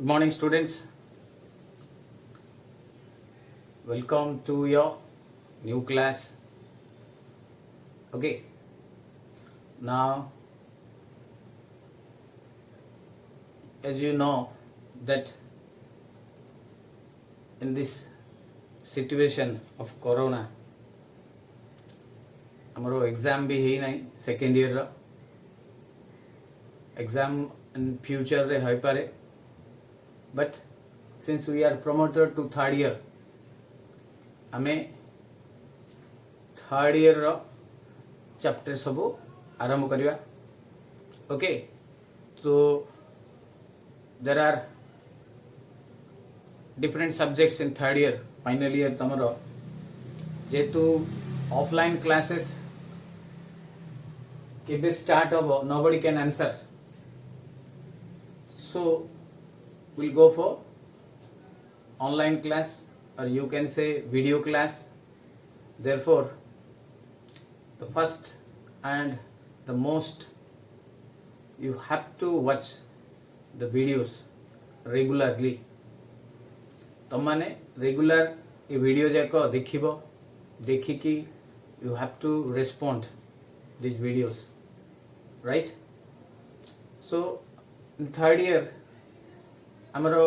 Good morning, students. Welcome to your new class. Okay. Now, as you know, that in this situation of Corona, हमारो exam भी ही नहीं second year रो exam in future रे होई पारे but since we are promoted to third year आमे third year रो चैप्टर सब आरंभ करिया ओके तो there are different subjects in third year final year तमरो जेतु ऑफलाइन क्लासेस केबे स्टार्ट हो nobody can answer, so we'll go for online class or you can say video class. Therefore the first and the most you have to watch the videos regularly. तमने regular ये video जाक देखिबो देखिकी you have to respond these videos, right? So in third year amaro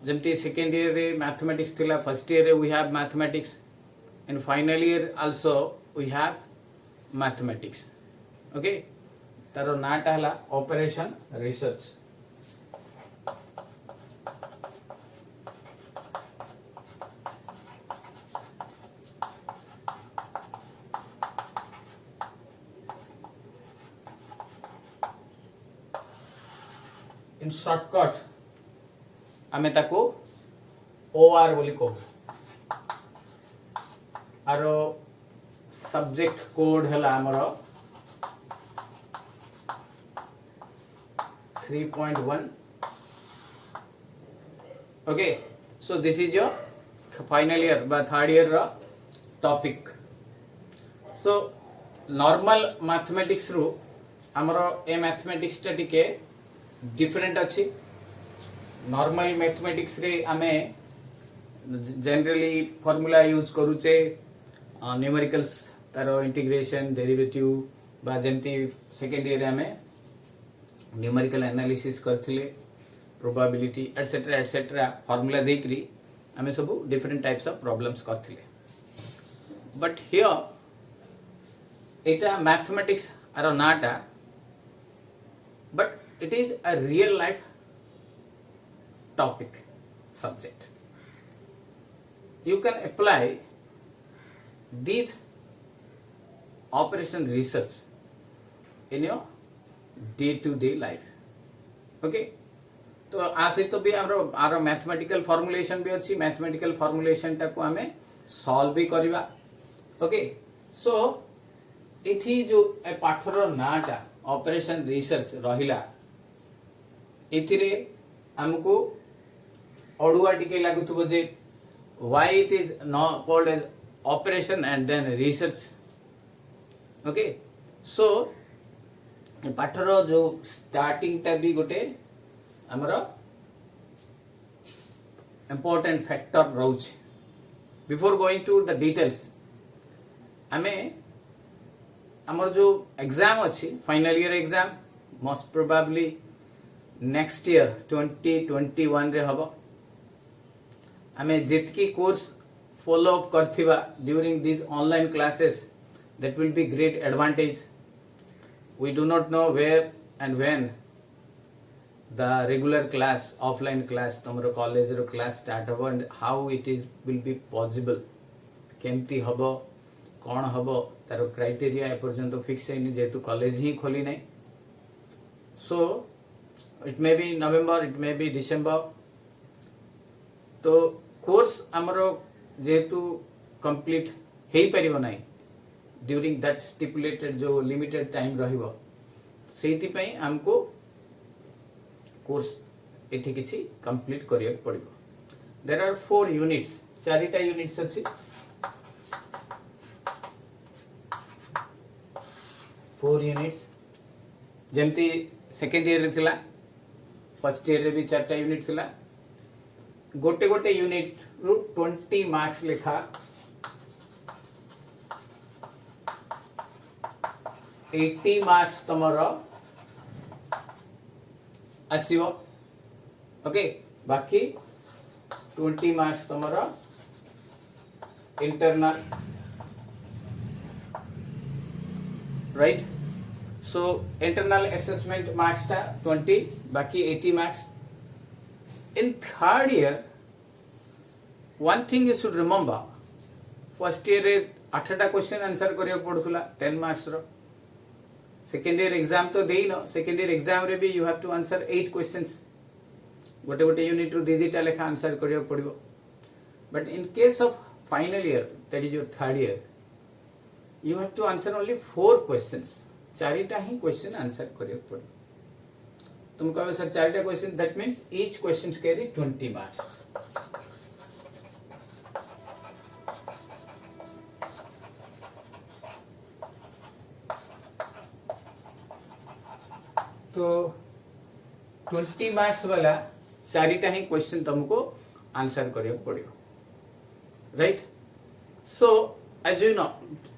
jemti second year re mathematics thila, first year re we have mathematics, and final year also we have mathematics. Okay, taro naata hala operation research. In shortcut आमे ताको OR बोली को आरो subject code हला हमरो 3.1. okay, so this is your final year but third year ro topic. So normal mathematics रो हमरो ए mathematics टा टिके डिफरेंट अच्छी. नॉर्मल मैथमेटिक्स रे आमे जनरली फॉर्मूला यूज करूचे न्यूमेरिकल्स तारो इंटीग्रेशन डेरिवेटिव बा जेमती सेकेंड ईयर आमे न्यूमेरिकल एनालिसिस करथिले प्रोबेबिलिटी एटसेट्रा फॉर्मूला देकरी आमे सब डिफरेंट टाइप्स ऑफ प्रॉब्लम्स करथिले. बट हियर एटा मैथमेटिक्स आरो नाटा but it is a real life topic subject. You can apply these operation research in your day to day life. Okay, तो आ सहित भी आरो mathematical formulation भी अच्छी. Mathematical formulation टाको आमे सॉल्व भी करबा. ओके, सो एथि जो ए पाठर नाटा ऑपरेशन रिसर्च रहिला एथिरे हमको अडुआ टिके लागुथबो जे why it is not called as operation and then research. Okay, so पाठर जो स्टार्टिंग टा भी गोटे हमरो इंपोर्टेंट फैक्टर रहउछ. Before going to the details हमें हमर जो एग्जाम अच्छी final year exam most probably next year 2021 रे हबो. हमें जितकी कोर्स फॉलो अप करथिबा during this online classes that will be great advantage. We do not know where and when the regular class offline class तमरो college रो class start हबो and how it is will be possible केमती हबो कौन हबो तार criteria एपर्यंत fix है जेहेतु कॉलेज ही खोली नहीं. So it may be November it may be December. तो कोर्स हमरो जेहेतु कंप्लीट हेई परिबो नहीं ड्यूरिंग दैट स्टिपुलेटेड जो लिमिटेड टाइम रहिबो सेति पई हमको कोर्स एठी किछि कंप्लीट करिया पड़िबो. देयर आर 4 यूनिट्स, चारिटा यूनिट्स अछि. 4 यूनिट्स जेमती सेकेंड ईयर रे थिला फर्स्ट ईयर रे भी 4टा यूनिट थिला गोटे गोटे यूनिट रु 20 मार्क्स लेखा 80 मार्क्स तमर आसीबो ओके बाकी 20 मार्क्स तमर internal right so internal assessment marks टा 20 बाकी 80 marks in third year one thing you should remember first year रे 8टा क्वेश्चन आंसर करियो पडुथुला 10 मार्क्स रो सेकंड ईयर एग्जाम तो देई न सेकंड ईयर एग्जाम रे भी you have to answer 8 questions गोटे गोटे यूनिट रो दीटा लेखा आंसर करियो पड़िबो but in case of final year that is your third year you have to answer only 4 questions चारिटा ही क्वेश्चन आंसर करियो पड़िबो तुम कहो सर 4टा question that means each question carry 20 marks तो 20 मार्क्स वाला 4टा ही क्वेश्चन तुमको आंसर करियो पड़ियो right so as you know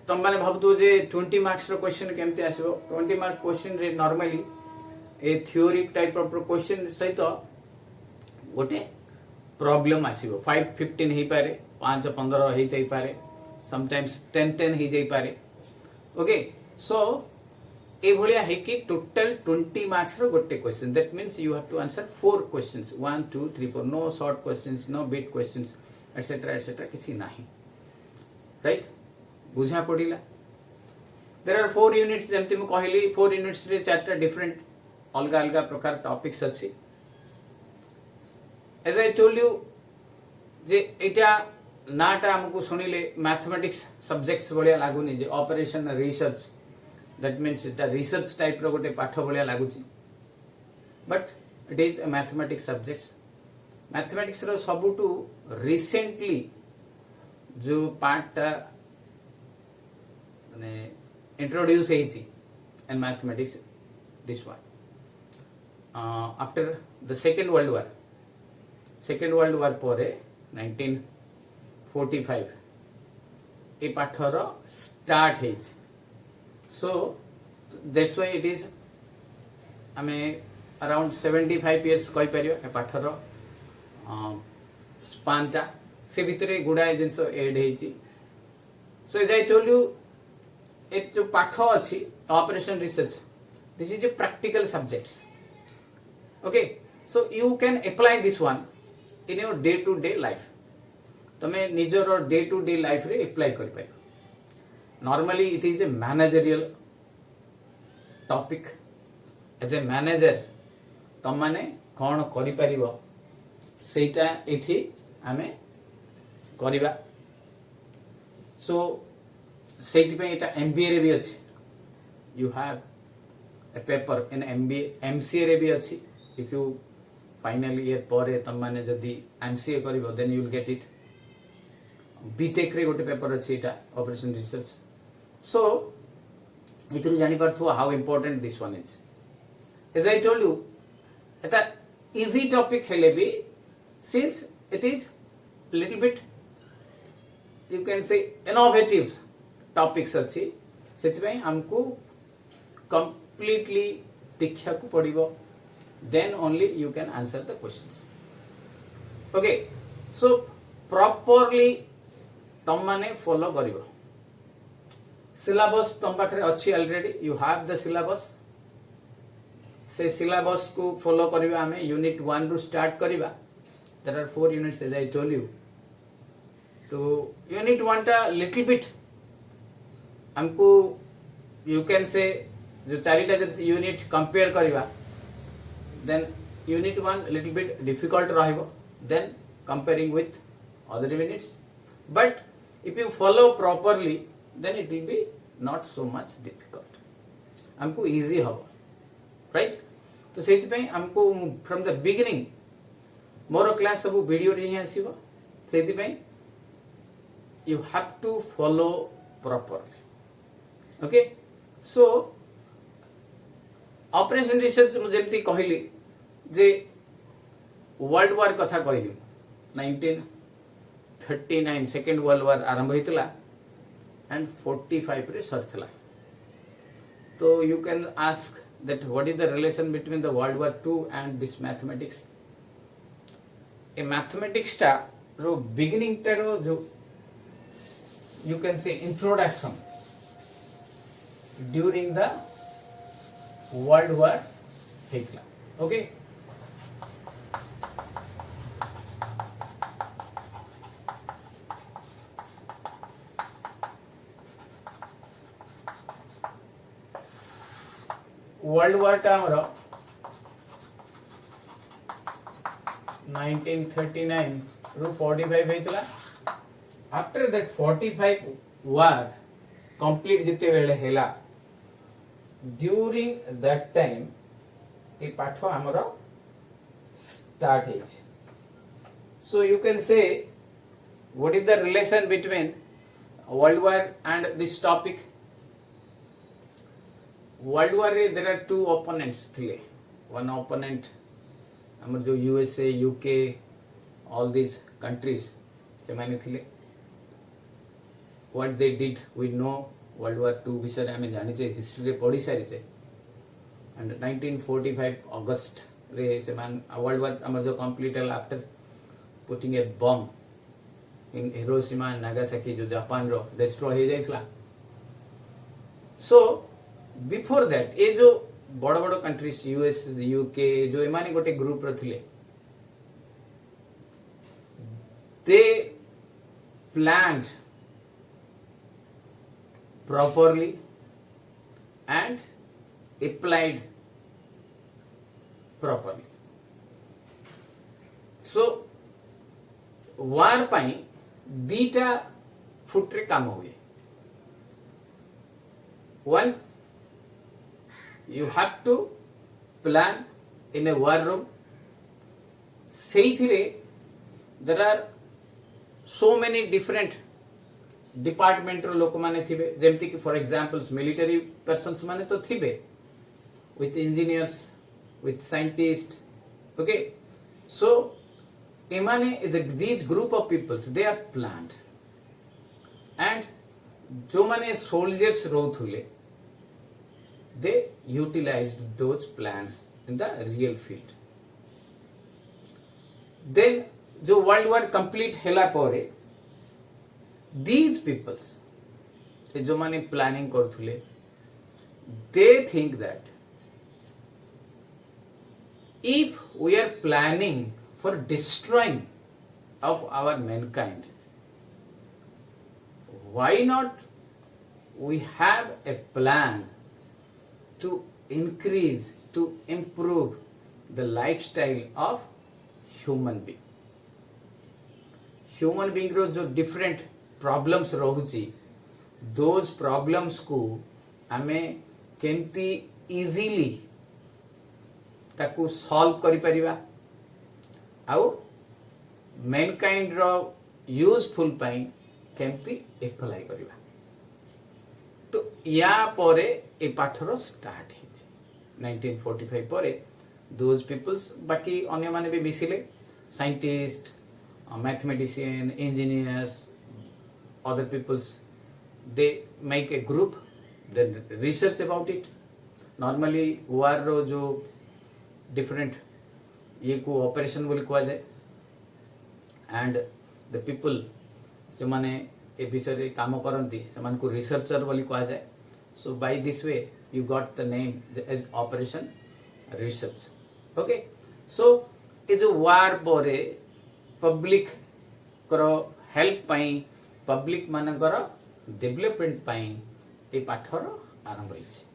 तुम माने भाबतो जे 20 मार्क्स रो क्वेश्चन केमते आसीबो 20 मार्क क्वेश्चन रे normally a theory type of question सहित गोटे प्रॉब्लम आसीबो 5-15 हे पारे 5-15 हेतै पारे समटाइम्स 10-10 हे जाई पारे ओके सो ए भलिया हे कि टोटल 20 मार्क्स रो गोटे question that means you have to answer 4 questions 1 2 3 4 no short questions no bit questions etcetera किछि नाही राइट बुझा पड़िला देयर आर 4 यूनिट्स जेमति मु कहली 4 यूनिट्स रे 4टा डिफरेंट अलग अलग प्रकार टॉपिक्स अच्छी एज आई टोल्ड यू जे एटा नाटा हमको सुनिले मैथमेटिक्स सब्जेक्ट्स बढ़िया लागुनी जे ऑपरेशन रिसर्च दैट मीन्स एटा रिसर्च टाइप रो गोटे पाठ बढ़िया लागुची but it is a mathematics subjects mathematics रो सबुटू रिसेंटली जो पार्टटा माने इंट्रोड्यूस हेची in mathematics this one after the second world war pore 1945 ए पाठर स्टार्ट है so that's why it is आमे अराउंड 75 इयर्स कहि परियो ए पाठर स्पानटा से भितरे गुडाए जिंस एड हेची so as I told you ए जो पाठ अछि operation research this is a practical subjects okay so you can apply this one in your day to day life तमे निजर डे टू डे लाइफ रे अप्लाई कर पाइबो normally it is a managerial topic as a manager तम माने कोन करि परिबो सेटा एठी आमे करिबा सो सेठी पे एटा एमबीए रे भी अछि you have a paper in MBA MCA रे भी अछि if you final year pore तम माने जदी एमसीए करिवो then you will get it BTech रे गोटे पेपर अछि एटा ऑपरेशन रिसर्च सो इतरु जानि परथु how important this one is as I told you एटा इजी टॉपिक हेले भी since it is little bit you can say innovative topics अछि सेति पई हमको कंप्लीटली देखिया को पड़िबो then only you can answer the questions okay so properly तम माने follow करिवो syllabus तम पाखरे अछि already you have the syllabus से syllabus को follow करिवा हमें unit 1 रू start करिवा there are 4 units as I told you तो unit 1 टा little bit हमको you can say जो चारिटा unit compare करिवा then unit 1 little bit difficult rahibo then comparing with other units but if you follow properly then it will be not so much difficult हमको easy हबो right तो सेति पई हमको from the beginning more class सब video रे ही आसीबो सेति पई you have to follow properly okay so operation research मु जेमती कहली जे वर्ल्ड वार कथा कहली 1939 सेकेंड वर्ल्ड वार आरंभ होता एंड 45 रे सरथिला तो you can ask that what is the relation between the world war 2 and this mathematics A mathematics टा रो beginning टा रो जो you can say introduction during the world war Hitler. Okay, world war टा हमर 1939 रू 45 हेतला after that 45 war complete जिते बेले हेला during that time ए पाठ हमर start hedge so you can से what is the relation between world war and this topic world war रे there are to opponents थिले वन ओपोनेंट हमर जो USA UK all this countries से माने थिले what they did we know world war 2 विषय रे हमें जानि छे हिस्ट्री रे पढ़ी सारी छे एंड 1945 अगस्त रे से मान वर्ल्ड वार हमर जो कंप्लीट हल after putting a bomb in Hiroshima and Nagasaki जो जापान रो डिस्ट्रॉय हो जाइतला सो बिफोर दैट ए जो बड़ बड़ कंट्रीज यूएस यूके जो एमानी गोटे ग्रुप रो थिले they planned properly and applied properly. So war पाई दीटा फुट रे काम हुए. Once you have to plan in a war room, सेही थिरे there are so many different department रो लोक माने थिबे जेमति कि फॉर एग्जांपल्स मिलिटरी पर्सन्स माने तो थिबे with engineers with scientist okay so एमाने these group of peoples they are planned and जो माने सोल्जर्स रोथुले they utilized those plans in the real field then जो वर्ल्ड वार कंप्लीट हेला परे these peoples जो माने प्लानिंग करथुले they think that if we are planning for destroying of our mankind why not we have a plan to increase to improve the lifestyle of human being रो जो different problems रहुची those problems को आमे केमती easily ताकू solve करि परिबा आउ Mankind रो useful पाई केमती apply करिबा तो या परे ए पाठर स्टार्ट हेछि 1945 परे दोज पीपल्स बाकी अन्य माने भी मिसिले scientist mathematician engineers other peoples they make a group then research about it normally war ro jo different ये को ऑपरेशन बोली कुआ जाए एंड द पीपल जो माने ए विषय रे काम करंती समान को रिसर्चर बोली कुआ जाए so by this way you got the name as operation research okay so ए जो वार परे पब्लिक करो हेल्प पाई पब्लिक मानकर डेवलपमेंट पाई ए पाठर आरंभ होइछि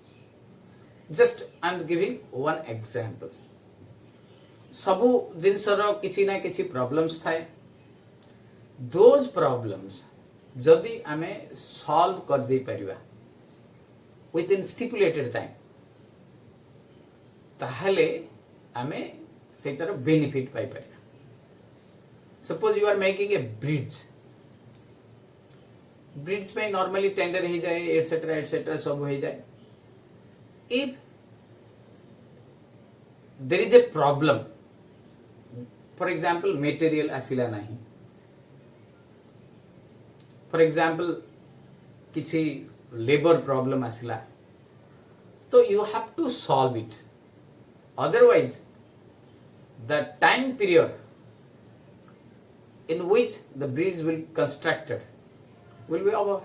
just I am giving one example सबु जिनसर किछि ना किछि प्रॉब्लम्स थाए दोज प्रॉब्लम्स जदि आमे सॉल्व कर दे परिबा विथ इन स्टिपुलेटेड टाइम ताहले आमे सेटर बेनिफिट पाई परिबा suppose you are making a bridge में नॉर्मली टेंडर हो जाए एटसेट्रा सब हो जाए if there is a problem for example material आसिला नहीं, फॉर एग्जांपल किसी लेबर प्रॉब्लम आसिला, तो you have to solve it, otherwise the time period in which the bridge will constructed will be over.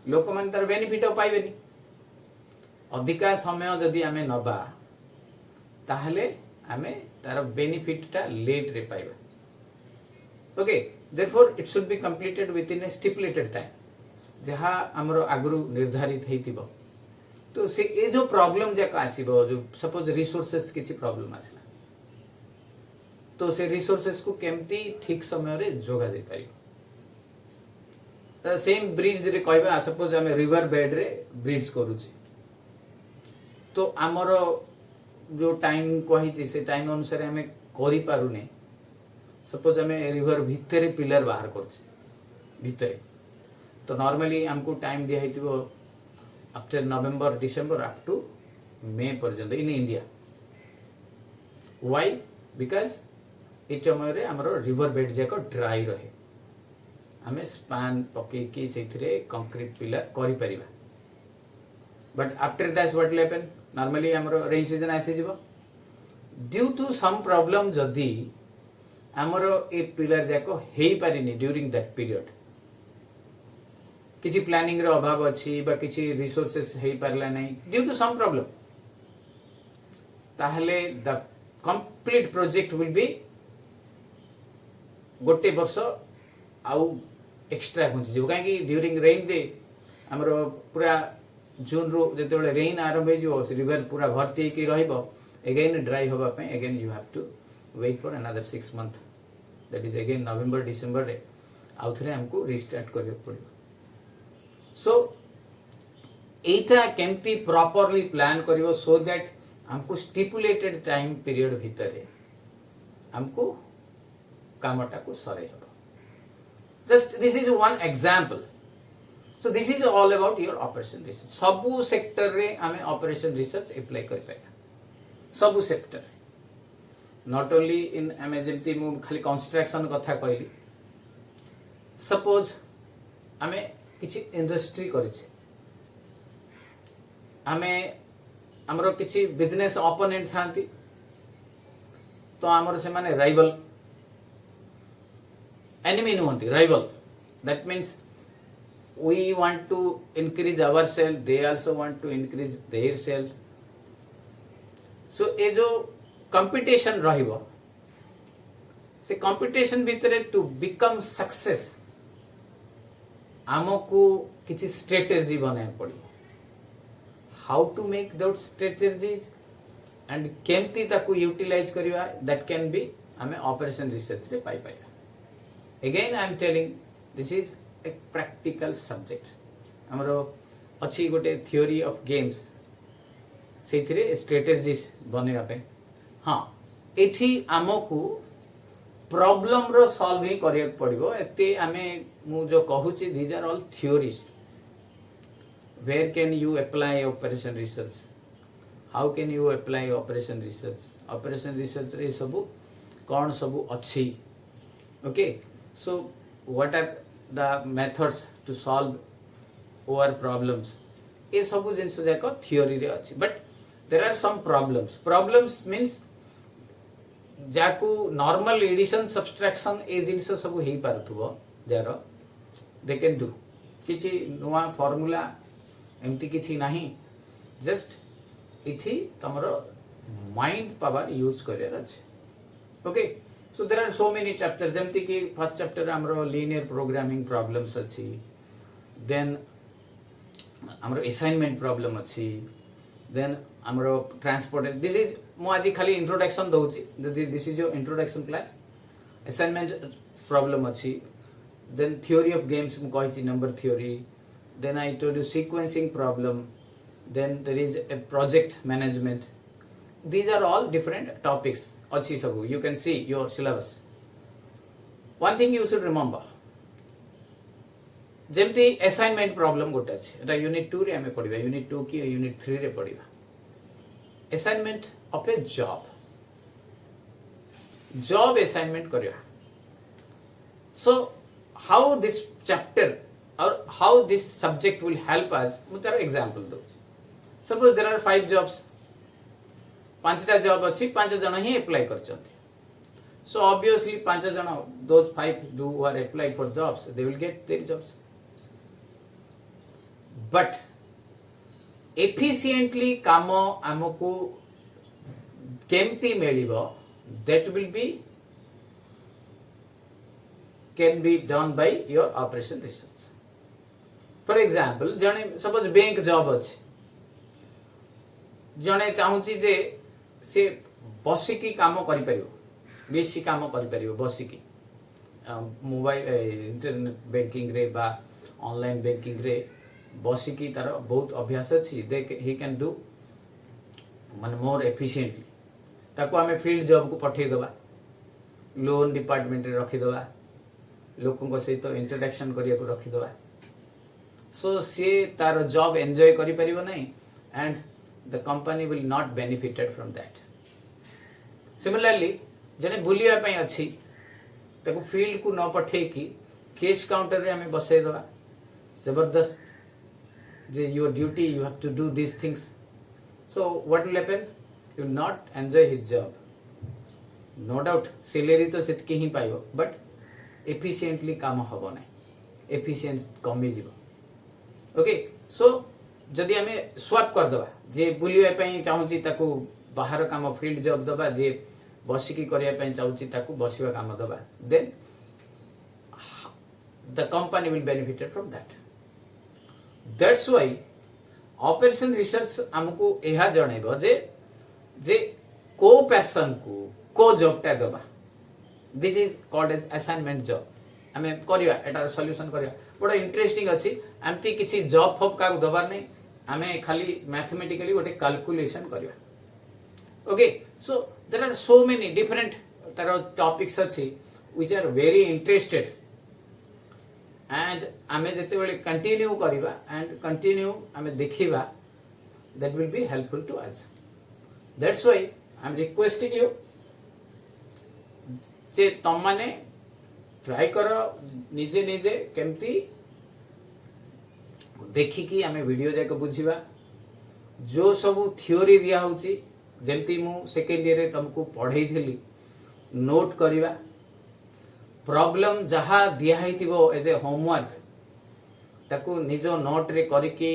लोक मान तार बेनिफिट पाइबेनी। अधिका समय जदि आमे नबा ताहले आमे तार बेनिफिटटा लेट रे पाइबा। Okay, therefore it should be completed within a stipulated time जहाँ आमर आगुरु निर्धारित हेतिबो। तो से ए जो प्रॉब्लम जाक आसीबो, जो सपोज रिसोर्सेस किछि प्रॉब्लम आसिला, तो से रिसोर्सेस को केमती ठीक समय रे जोगा दे पारिबो। सेम ब्रिज रे कहबा, सपोज आमे रिवर बेड रे ब्रिज करूची, तो आमर जो टाइम कहिछि से टाइम अनुसार आमे करि पारुने। सपोज आमे रिवर भितरे पिलर बाहर करछि भितरे, तो नॉर्मली हमको टाइम दिया हेतिबो after November December up to May पर्यंत इन इंडिया। व्हाई? बिकॉज ए समय रे हमर रिवर बेड जाक ड्राई रहे, आमे स्पान पके कि सेथिरे कंक्रीट पिलर करि परिबा। But after that what will happen, normally हमर रेन सीजन आसी जिवो, ड्यू टू सम प्रॉब्लम जदी हमर ए पिलर जाक हेई पारिनी ड्यूरिंग दैट पीरियड, किसी प्लानिंग रो अभाव अछि बा किसी रिसोर्सेस हेई पारला नै ड्यू टू सम प्रॉब्लम, ताहले the complete project will be गोटे वर्ष आउ एक्स्ट्रा घुंची जो, कहीं ड्यूरिंग रेन डे हमर पूरा जून रो जेतेबेले रेन आरंभ हो जो रिवर पूरा भर्ती होई रहइबो, अगेन ड्राई होबा पे again you have to wait for another 6 month, that is again November December रे आउ थरे हमको रिस्टार्ट करबे पड़िबो। सो एटा केमती प्रॉपरली प्लान करिवो सो दैट हमको स्टिपुलेटेड टाइम पीरियड भितरे हमको कामटा को सरे हो। Just this is one example. So this is all about your operation research. सबु सेक्टर रे आमे ऑपरेशन रिसर्च अप्लाई करि पाया, सबु सेक्टर, नॉट ओनली इन आमे जेमती मु खाली कंस्ट्रक्शन कथा कहली। सपोज आमे किछि इंडस्ट्री करिछे, आमे हमरो किछि बिजनेस ओपोनेंट थांती, तो हमरो से माने rival enemy nuhanti, rival. That means we want to increase our sale, they also want to increase their sale. So ये जो competition रहिबो, से competition भितरे to become success आमको किसी strategy बनाए पड़ी। How to make those strategies and केमती ताकू utilize करिवा, that can be हमें operation research रे पाई पाइबा। Again I am telling, this is a practical subject. हमरो अच्छी गोटे theory of games से थिरे strategies बनेवा पे। हाँ, एठी आमको problem रो solve ही करिया पड़िबो। एते आमे मु जो कहूची, these are all theories. Where can you apply operation research? How can you apply operation research? Operation research रे सबु कौन सबु अच्छी, okay? So what are the methods to solve our problems? ये सबु जिनस जाक theory रे अछि, but there are some problems. Problems means Jakhu normal addition subtraction ए जिनस सबु हेई पारथुबो, जार they can do किछि नुवा फॉर्मूला एमती किछि नाही, जस्ट इथि तमरो माइंड पावर यूज करियर अछि। Okay, so there are so many chapters, जेमती कि फर्स्ट चैप्टर हमरो linear programming problems अछि, then हमरो assignment problem अछि, then हमरो transport, this is मु आज खाली introduction दोछि, this is your introduction class, assignment problem अछि, then theory of games मु कहिछि number theory, then I told you sequencing problem, then there is a project management. These are all different topics. अच्छी सबू, you can see your syllabus. One thing you should remember, जेमती assignment problem गोटे अछि, एटा unit 2 रे हमें पढिबा, unit 2 की unit 3 रे पढिबा। assignment of a job, job assignment करिया. So how this chapter or how this subject will help us, ମୁଁ ତାର example ଦଉଛି. Suppose there are 5 jobs, 5ଟା job ଅଛି, 5 ଜଣ ହିଁ apply କରିଛନ୍ତି. So obviously 5 ଜଣ, those 5 who are applied for jobs, they will get their jobs. But efficiently କାମ ଆମକୁ କେମିତି ମିଳିବ, that will be can be done by your operation research. For example, जने suppose बैंक जॉब अछि, जने चाहूची जे से बसिकी काम करि परिबो, बेसी काम करि परिबो बसिकी मोबाइल इंटरनेट बैंकिंग रे बा ऑनलाइन बैंकिंग रे बसिकी तार बहुत अभ्यास अछि, दे ही कैन डू मन मोर एफिशिएंटली. ताको आमे फील्ड जॉब को पठे दबा, लोन डिपार्टमेंट रे रखि दबा, लोकों सहित इंटरेक्शन करिया को रखी दवा. सो सी तार जॉब एंजॉय करि परिबो नहीं, and the company will not benefited from that. Similarly जने बुलिया पई अछि, ताको फील्ड को न पठे की केस काउंटर रे हमें बसे दवा, जबरदस्त जे your duty, you have to do this things. So what will happen, you will not enjoy his job. No doubt salary तो सेतकी ही पाइबो, बट एफिशिएंटली काम हबो नै, एफिशिएंस कमी जीवो. ओके, सो जदि हमें स्वैप कर दबा, जे बुलिया पई चाहूची ताको बाहर काम फील्ड जॉब दबा, जे बसिकी करिया पई चाहूची ताको बसिवा काम दबा, then the company will benefit from that. That's why operation research हमको एहा जणेबो जे को पर्सन को जॉब टा दबा. This is called as assignment job. आमे करिया एटार सॉल्यूशन करिया, बड़ा इंटरेस्टिंग अछि. एमती किछि जॉब फॉब का दबार नै, आमे खाली मैथमेटिकली गोटे कैलकुलेशन करिया. Okay, so there are so many different तार टॉपिक्स अछि which are very interested, and आमे जते बेले कंटिन्यू करिवा एंड कंटिन्यू आमे देखिबा, that will be helpful to us. That's why I am requesting you जे तुम माने ट्राई करो निजे निजे केमती देखिकी आमे वीडियो जाक बुझीबा. जो सब थ्योरी दिया होची, जेमती मु सेकेंड ईयर रे तुमको पढ़ाई थिली, नोट करिबा. प्रॉब्लम जहा दिया हितिबो एज ए होमवर्क, ताको निजो नोट रे करिकी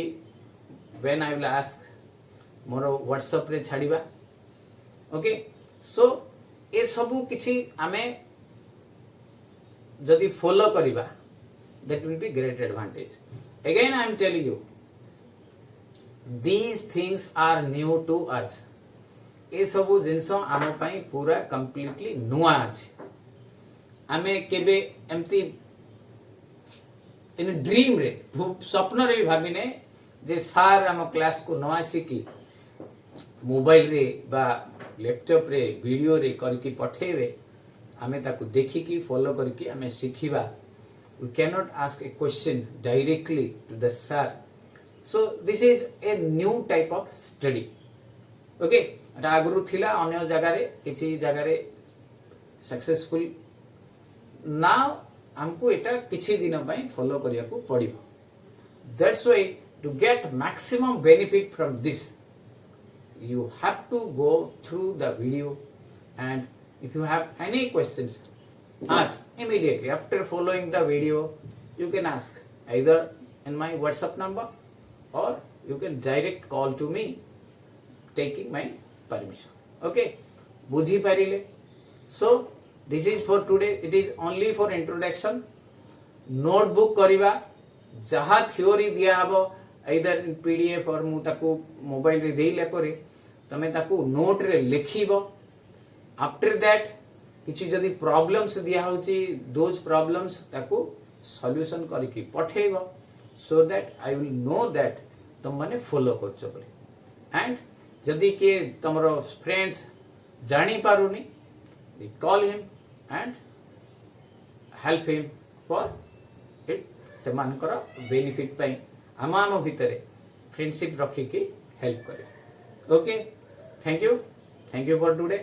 when I will ask more WhatsApp रे छाड़ीबा. ओके, सो ए सबू किछि आमे जदि फॉलो करिबा, that will be great advantage. Again I am telling you, these things are new to us. ए सबू जिनसो आम पई पूरा कंप्लीटली नुआ अछि. आमे केबे एमती इन ड्रीम रे, स्वप्न रे भाबिने जे सार आम क्लास को न आसिकी मोबाइल रे बा लैपटॉप रे वीडियो रे करके पठेबे, आमे ताको देखिकी फॉलो करके आमे सिखिबा. We can not ask a question directly to the sir. So this is a new type of study. Okay, एटा आगरु थिला अन्य जगह रे, किछि जगह रे सक्सेसफुल. नाउ हमको एटा किछि दिन पई फॉलो करिया को पड़िबो. That's why to get maximum benefit from this, you have to go through the video, and if you have any questions, ask immediately after following the video. You can ask either in my WhatsApp number, or you can direct call to me taking my permission. Okay, बुझी पारिले. So this is for today. It is only for introduction. Notebook करिबा, जहा theory दिया हबो either in PDF or मु ताको mobile रे देइले करे, तमे ताको नोट रे लिखिबो. आफ्टर दैट किछि जदि प्रॉब्लम्स दिया होची, दोज प्रॉब्लम्स ताको सॉल्यूशन करके पठेइबो, so that I will know that तुम माने फॉलो करछो बोली. एंड जदि के तमरो फ्रेंड्स जानी पारुनी, call him and help him for it. से मानकर बेनिफिट पाई आम भितर फ्रेंडशिप रखिकी हेल्प करे. Okay, thank you for today.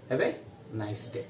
Have a nice day.